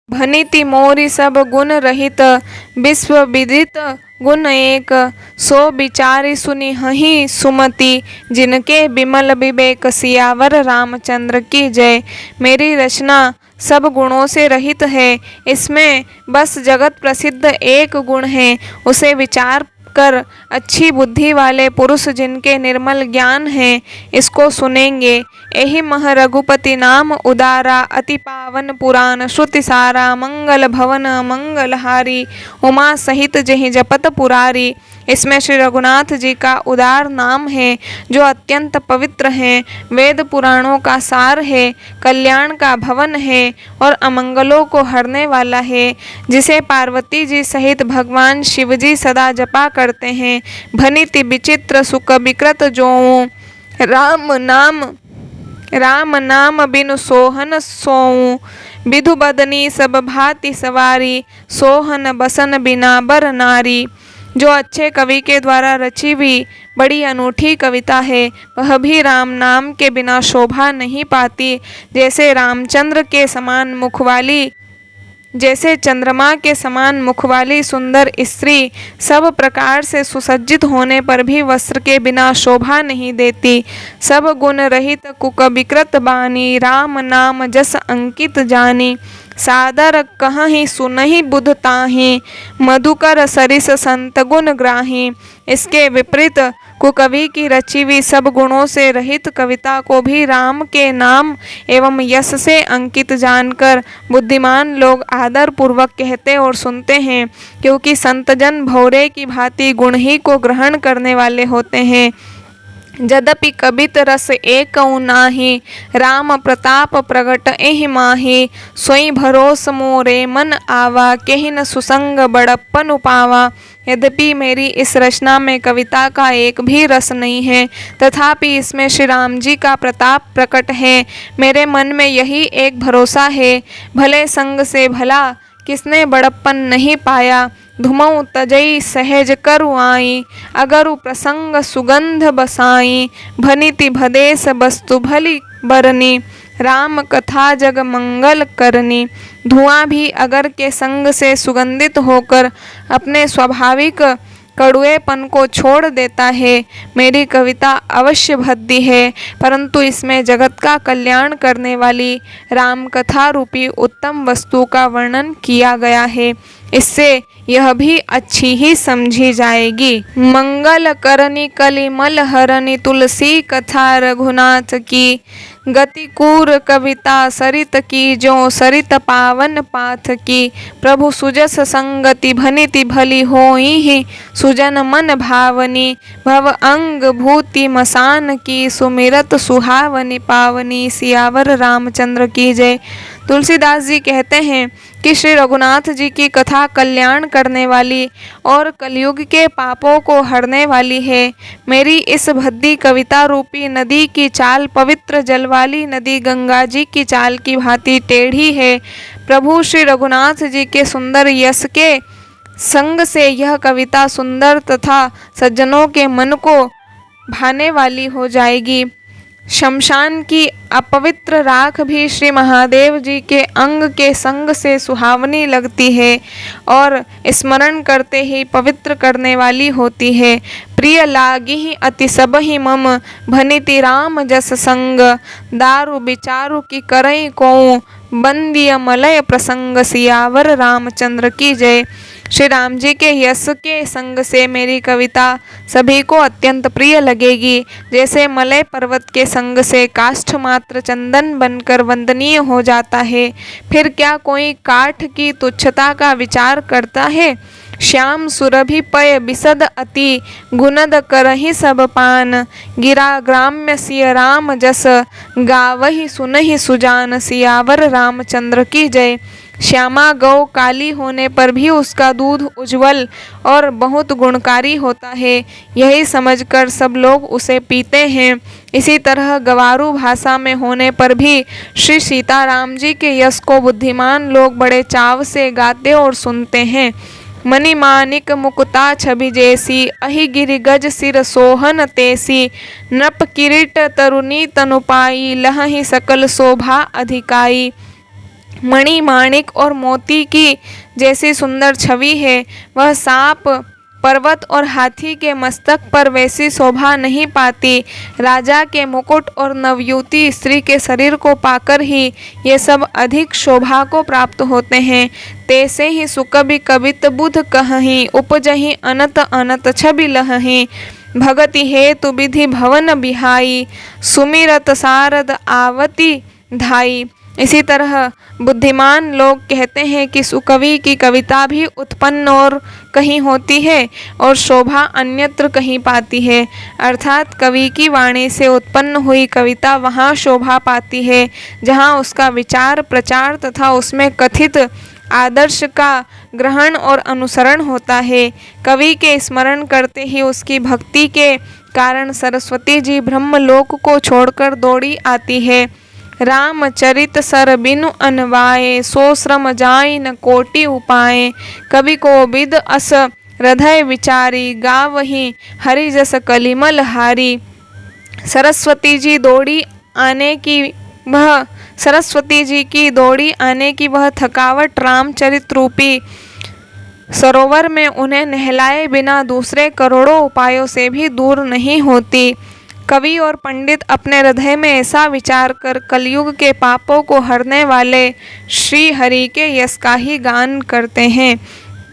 भनिति मोरी सब गुण रहित, विश्व विदित गुण एक। सो विचारी सुनि हहि सुमति, जिनके विमल विवेक। सियावर रामचंद्र की जय। मेरी रचना सब गुणों से रहित है, इसमें बस जगत प्रसिद्ध एक गुण है। उसे विचार कर अच्छी बुद्धि वाले पुरुष, जिनके निर्मल ज्ञान है, इसको सुनेंगे। एहि मह रघुपति नाम उदारा, अति पावन पुराण श्रुति सारा। मंगल भवन मंगलहारी, उमा सहित जेहि जपत पुरारी। इसमें श्री रघुनाथ जी का उदार नाम है, जो अत्यंत पवित्र है, वेद पुराणों का सार है, कल्याण का भवन है और अमंगलों को हरने वाला है, जिसे पार्वती जी सहित भगवान शिव जी सदा जपा करते हैं। भनिति विचित्र सुख विकृत जोऊं, राम नाम बिनु सोहन सोऊं। विधु बदनी सब भांति सवारी, सोहन बसन बिना बर नारी। जो अच्छे कवि के द्वारा रची हुई बड़ी अनूठी कविता है, वह भी राम नाम के बिना शोभा नहीं पाती। जैसे रामचंद्र के समान मुख वाली, जैसे चंद्रमा के समान मुख वाली सुंदर स्त्री सब प्रकार से सुसज्जित होने पर भी वस्त्र के बिना शोभा नहीं देती। सब गुण रहित कुक विकृत बानी, राम नाम जस अंकित जानी। सादर कहहि सुनहि बुध ताहि, मधुकर सरिस संत गुण ग्राही। इसके विपरीत कुकवि की रची हुई सब गुणों से रहित कविता को भी राम के नाम एवं यश से अंकित जानकर बुद्धिमान लोग आदर पूर्वक कहते और सुनते हैं, क्योंकि संतजन भौरे की भांति गुण ही को ग्रहण करने वाले होते हैं। यद्यपि कबित रस एकउ नाही, राम प्रताप प्रगट एहि माही। सोई भरोस मोरे मन आवा, केहि न सुसंग बड़प्पन उपावा। यद्यपि मेरी इस रचना में कविता का एक भी रस नहीं है, तथापि इसमें श्री राम जी का प्रताप प्रकट है। मेरे मन में यही एक भरोसा है, भले संग से भला किसने बड़प्पन नहीं पाया। धुमऊ तजई सहज करु आई, अगरु प्रसंग सुगंध बसाई। भनिति भदेश वस्तु भली बरनी, राम कथा जग मंगल करनी। धुआं भी अगर के संग से सुगंधित होकर अपने स्वाभाविक कड़ुएपन को छोड़ देता है। मेरी कविता अवश्य भद्दी है, परंतु इसमें जगत का कल्याण करने वाली राम कथा रूपी उत्तम वस्तु का वर्णन किया गया है। इससे यह भी अच्छी ही समझी जाएगी। मंगल करनी कलिमल हरनी, तुलसी कथा रघुनाथ की। गति कूर कविता सरित की, जो सरित पावन पाथ की। प्रभु सुजस संगति भनिति भली, होई ही सुजन मन भावनी। भव अंग भूति मसान की, सुमिरत सुहावनी पावनी। सियावर रामचंद्र की जय। तुलसीदास जी कहते हैं कि श्री रघुनाथ जी की कथा कल्याण करने वाली और कलयुग के पापों को हरने वाली है। मेरी इस भद्दी कविता रूपी नदी की चाल पवित्र जल वाली नदी गंगा जी की चाल की भांति टेढ़ी है। प्रभु श्री रघुनाथ जी के सुंदर यश के संग से यह कविता सुंदर तथा सज्जनों के मन को भाने वाली हो जाएगी। शमशान की अपवित्र राख भी श्री महादेव जी के अंग के संग से सुहावनी लगती है और स्मरण करते ही पवित्र करने वाली होती है। प्रिय लागी ही अति सब ही मम, भनिति राम जस संग। दारु विचारु की करई कोऊ, बंदिय मलय प्रसंग। सियावर रामचंद्र की जय। श्री राम जी के यश के संग से मेरी कविता सभी को अत्यंत प्रिय लगेगी। जैसे मलय पर्वत के संग से काष्ठ मात्र चंदन बनकर वंदनीय हो जाता है, फिर क्या कोई काठ की तुच्छता का विचार करता है। श्याम सुरभि पय बिसद अति, गुनद करहि सब पान। गिरा ग्राम्य सिय राम जस, गावहि सुनहि सुजान। सियावर रामचंद्र की जय। श्यामा गौ काली होने पर भी उसका दूध उज्जवल और बहुत गुणकारी होता है, यही समझकर सब लोग उसे पीते हैं। इसी तरह गवारू भाषा में होने पर भी श्री सीताराम जी के यश को बुद्धिमान लोग बड़े चाव से गाते और सुनते हैं। मणिमाणिक मुकुता छवि जैसी, अहि गिरि गज सिर सोहन तैसी। नृप किरीट तरुणी तनुपाई, लहहि सकल शोभा अधिकाई। मणि माणिक और मोती की जैसी सुंदर छवि है, वह सांप, पर्वत और हाथी के मस्तक पर वैसी शोभा नहीं पाती। राजा के मुकुट और नवयुवती स्त्री के शरीर को पाकर ही ये सब अधिक शोभा को प्राप्त होते हैं। तैसे ही सुकवि कवित बुध कहहीं, उपजहीं अनत अनत छवि लहहीं। भगति हेतु विधि भवन बिहाई, सुमिरत सारद आवती धाई। इसी तरह बुद्धिमान लोग कहते हैं कि सुकवि की कविता भी उत्पन्न और कहीं होती है और शोभा अन्यत्र कहीं पाती है, अर्थात कवि की वाणी से उत्पन्न हुई कविता वहाँ शोभा पाती है जहाँ उसका विचार, प्रचार तथा उसमें कथित आदर्श का ग्रहण और अनुसरण होता है। कवि के स्मरण करते ही उसकी भक्ति के कारण सरस्वती जी ब्रह्मलोक को छोड़कर दौड़ी आती है। रामचरित सर बिनु अनवाए, सो श्रम जाई न कोटि उपाय। कवि को विद अस हृदय विचारी, गावहीं हरि जस कलिमल हारी। सरस्वती जी की दौड़ी आने की वह थकावट रामचरित रूपी सरोवर में उन्हें नहलाए बिना दूसरे करोड़ों उपायों से भी दूर नहीं होती। कवि और पंडित अपने हृदय में ऐसा विचार कर कलयुग के पापों को हरने वाले श्री हरि के यश का ही गान करते हैं।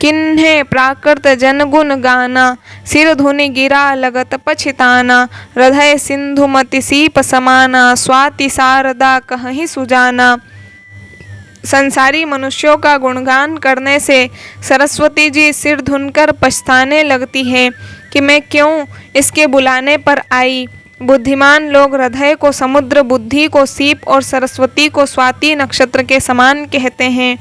किन्हे प्राकृत जनगुण गाना, सिर धुनि गिरा लगत पछिताना। हृदय सिंधु मति सीप समाना, स्वाति शारदा कहीं सुजाना। संसारी मनुष्यों का गुणगान करने से सरस्वती जी सिर धुनकर पछताने लगती हैं कि मैं क्यों इसके बुलाने पर आई। बुद्धिमान लोग हृदय को समुद्र, बुद्धि को सीप और सरस्वती को स्वाति नक्षत्र के समान कहते हैं।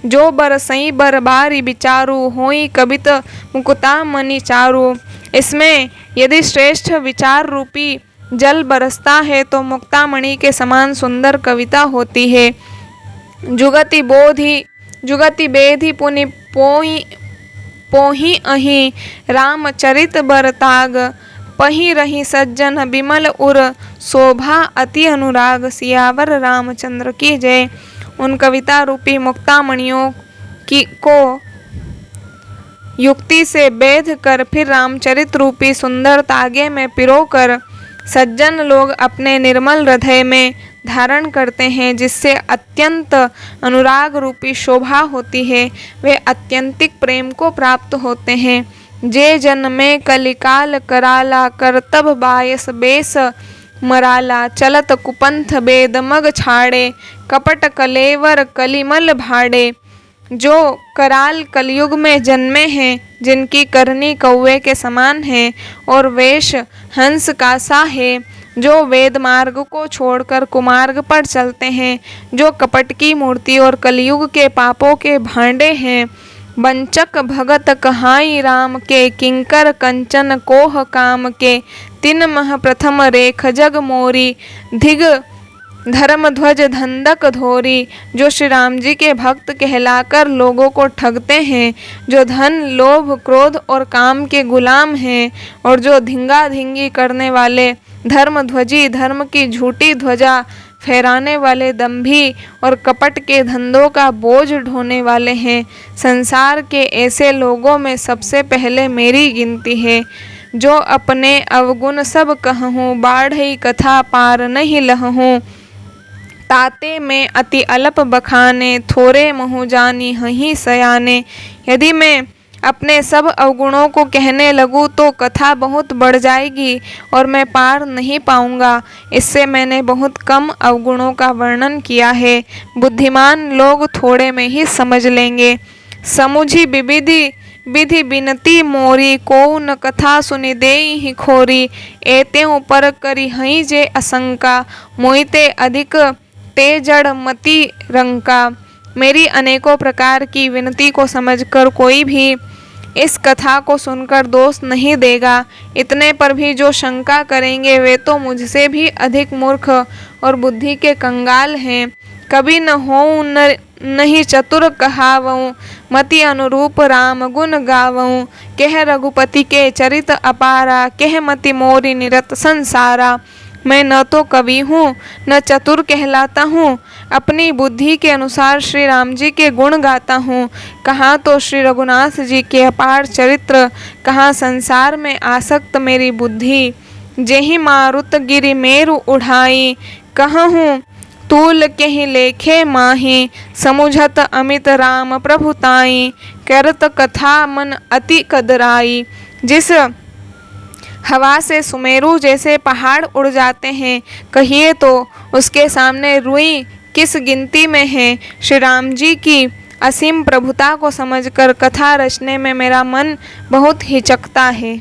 जो बरसई बरबारी विचारू, होई कवित मुकुता मणि चारू। इसमें यदि श्रेष्ठ विचार रूपी जल बरसता है तो मुक्तामणि के समान सुंदर कविता होती है। जुगति बेधि पुनि पोही अहि, रामचरित बरताग। पही रही सज्जन बिमल उर, शोभा अति अनुराग। सियावर रामचंद्र की जय। उन कविता रूपी मुक्तामणियों को युक्ति से बेध कर फिर रामचरित रूपी सुंदर तागे में पिरोकर सज्जन लोग अपने निर्मल हृदय में धारण करते हैं, जिससे अत्यंत अनुराग रूपी शोभा होती है। वे अत्यंतिक प्रेम को प्राप्त होते हैं। जे जन में कलिकाल कराला, करतब बायस बेस मराला। चलत कुपंथ बेद मग छाड़े, कपट कलेवर कलिमल भाड़े। जो कराल कलयुग में जन्मे हैं, जिनकी करनी कौवे के समान है और वेश हंस का सा है। जो वेद मार्ग को छोड़कर कुमार्ग पर चलते हैं, जो कपट की मूर्ति और कलयुग के पापों के भांडे हैं। वंचक भगत कहाई राम के, किंकर कंचन कोह काम के। तिन मह प्रथम रेख जग मोरी, धिग धर्म ध्वज धंधक धोरी। जो श्री राम जी के भक्त कहलाकर लोगों को ठगते हैं, जो धन, लोभ, क्रोध और काम के गुलाम हैं, और जो धिंगा धिंगी करने वाले धर्मध्वजी, धर्म की झूठी ध्वजा फहराने वाले दंभी और कपट के धंधों का बोझ ढोने वाले हैं। संसार के ऐसे लोगों में सबसे पहले मेरी गिनती है। जो अपने अवगुण सब कहूँ, बाढ़ई कथा पार नहीं लहूँ। ताते में अति अल्प बखाने, थोरे महु जानी हहीं सयाने। यदि मैं अपने सब अवगुणों को कहने लगूँ तो कथा बहुत बढ़ जाएगी और मैं पार नहीं पाऊंगा। इससे मैंने बहुत कम अवगुणों का वर्णन किया है। बुद्धिमान लोग थोड़े में ही समझ लेंगे। समुझी विधि बिनती मोरी, को न कथा सुनि देई ही खोरी। एते ऊपर करी हई जे असंका, मोहिते अधिक ते जड़ मति रंका। मेरी अनेकों प्रकार की विनती को समझकर कोई भी इस कथा को सुनकर दोष नहीं देगा। इतने पर भी जो शंका करेंगे वे तो मुझसे भी अधिक मूर्ख और बुद्धि के कंगाल हैं। कभी न होऊं नहीं चतुर कहावऊं, मति अनुरूप राम गुण गावऊं। कह रघुपति के चरित अपारा, कह मति मोरी निरत संसारा। मैं न तो कवि हूँ न चतुर कहलाता हूँ, अपनी बुद्धि के अनुसार श्री राम जी के गुण गाता हूँ। कहाँ तो श्री रघुनाथ जी के अपार चरित्र, कहाँ संसार में आसक्त मेरी बुद्धि। जेहि मारुत गिरि मेरु उठाई, कहूँ तूल के ही लेखे माही। समुझत अमित राम प्रभु ताई, करत कथा मन अति कदराई। जिस हवा से सुमेरु जैसे पहाड़ उड़ जाते हैं, कहिए तो उसके सामने रुई किस गिनती में है। श्री राम जी की असीम प्रभुता को समझकर कथा रचने में मेरा मन बहुत हिचकता है।